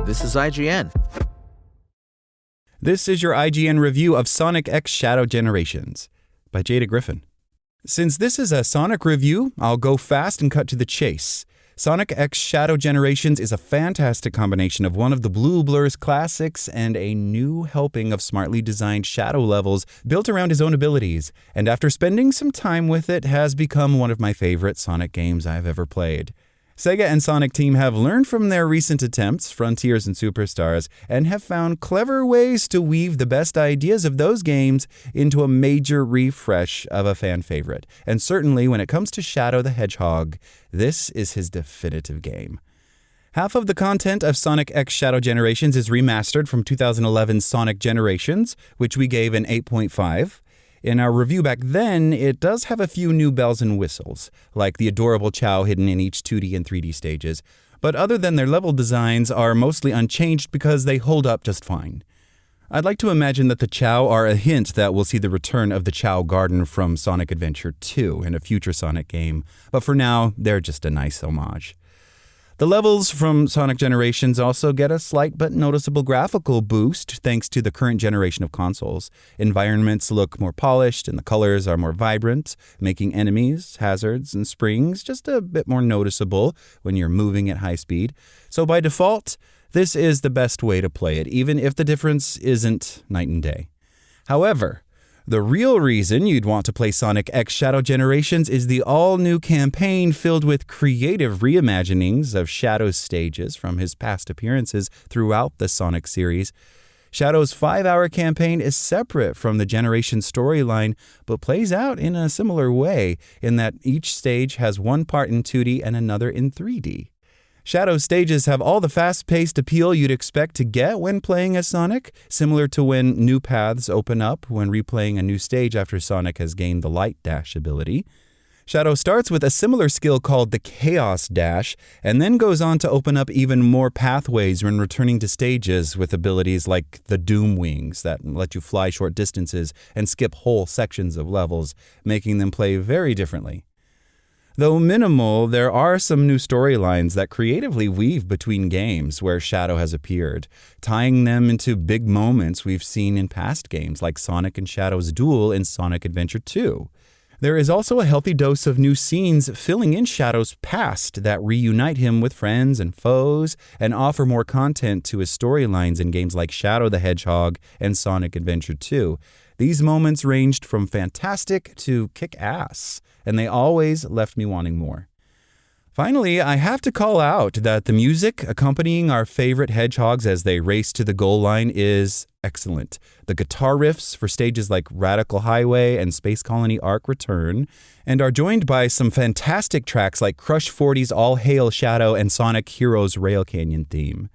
This is IGN. This is your IGN review of Sonic X Shadow Generations by Jada Griffin. Since this is a Sonic review, I'll go fast and cut to the chase. Sonic X Shadow Generations is a fantastic combination of one of the Blue Blur's classics and a new helping of smartly designed shadow levels built around his own abilities, and after spending some time with it, has become one of my favorite Sonic games I've ever played. Sega and Sonic Team have learned from their recent attempts, Frontiers and Superstars, and have found clever ways to weave the best ideas of those games into a major refresh of a fan favorite. And certainly when it comes to Shadow the Hedgehog, this is his definitive game. Half of the content of Sonic X Shadow Generations is remastered from 2011's Sonic Generations, which we gave an 8.5. In our review back then, it does have a few new bells and whistles, like the adorable Chao hidden in each 2D and 3D stages, but other than their level designs are mostly unchanged because they hold up just fine. I'd like to imagine that the Chao are a hint that we'll see the return of the Chao Garden from Sonic Adventure 2 in a future Sonic game, but for now, they're just a nice homage. The levels from Sonic Generations also get a slight but noticeable graphical boost thanks to the current generation of consoles. Environments look more polished and the colors are more vibrant, making enemies, hazards, and springs just a bit more noticeable when you're moving at high speed. So by default, this is the best way to play it, even if the difference isn't night and day. However, the real reason you'd want to play Sonic X Shadow Generations is the all-new campaign filled with creative reimaginings of Shadow's stages from his past appearances throughout the Sonic series. Shadow's 5-hour campaign is separate from the Generation storyline, but plays out in a similar way in that each stage has one part in 2D and another in 3D. Shadow's stages have all the fast-paced appeal you'd expect to get when playing as Sonic, similar to when new paths open up when replaying a new stage after Sonic has gained the Light Dash ability. Shadow starts with a similar skill called the Chaos Dash, and then goes on to open up even more pathways when returning to stages with abilities like the Doom Wings that let you fly short distances and skip whole sections of levels, making them play very differently. Though minimal, there are some new storylines that creatively weave between games where Shadow has appeared, tying them into big moments we've seen in past games like Sonic and Shadow's duel in Sonic Adventure 2. There is also a healthy dose of new scenes filling in Shadow's past that reunite him with friends and foes and offer more content to his storylines in games like Shadow the Hedgehog and Sonic Adventure 2. These moments ranged from fantastic to kick-ass, and they always left me wanting more. Finally, I have to call out that the music accompanying our favorite hedgehogs as they race to the goal line is excellent. The guitar riffs for stages like Radical Highway and Space Colony Arc return, and are joined by some fantastic tracks like Crush 40's All Hail Shadow and Sonic Heroes Rail Canyon theme.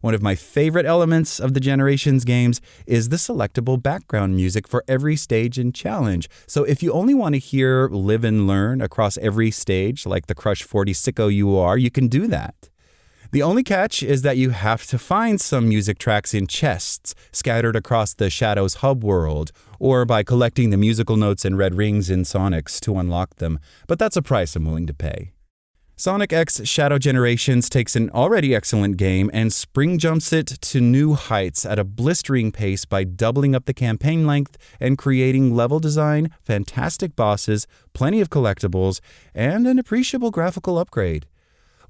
One of my favorite elements of the Generations games is the selectable background music for every stage and challenge. So if you only want to hear Live and Learn across every stage, like the Crush 40 Sicko You Are, you can do that. The only catch is that you have to find some music tracks in chests scattered across the Shadow's hub world, or by collecting the musical notes and red rings in Sonic's to unlock them, but that's a price I'm willing to pay. Sonic X Shadow Generations takes an already excellent game and spring jumps it to new heights at a blistering pace by doubling up the campaign length and creating level design, fantastic bosses, plenty of collectibles, and an appreciable graphical upgrade.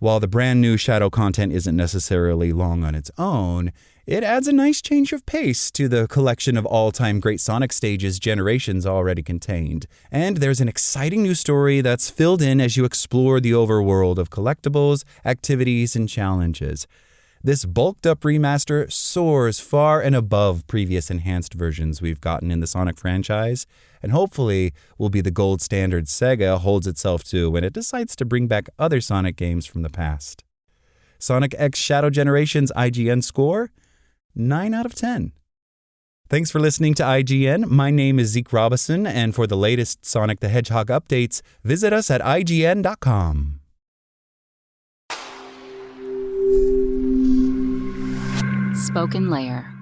While the brand new Shadow content isn't necessarily long on its own, it adds a nice change of pace to the collection of all-time great Sonic stages Generations already contained. And there's an exciting new story that's filled in as you explore the overworld of collectibles, activities, and challenges. This bulked-up remaster soars far and above previous enhanced versions we've gotten in the Sonic franchise, and hopefully will be the gold standard Sega holds itself to when it decides to bring back other Sonic games from the past. Sonic X Shadow Generations IGN score? 9 out of 10. Thanks for listening to IGN. My name is Zeke Robison, and for the latest Sonic the Hedgehog updates, visit us at IGN.com. Spoken Layer.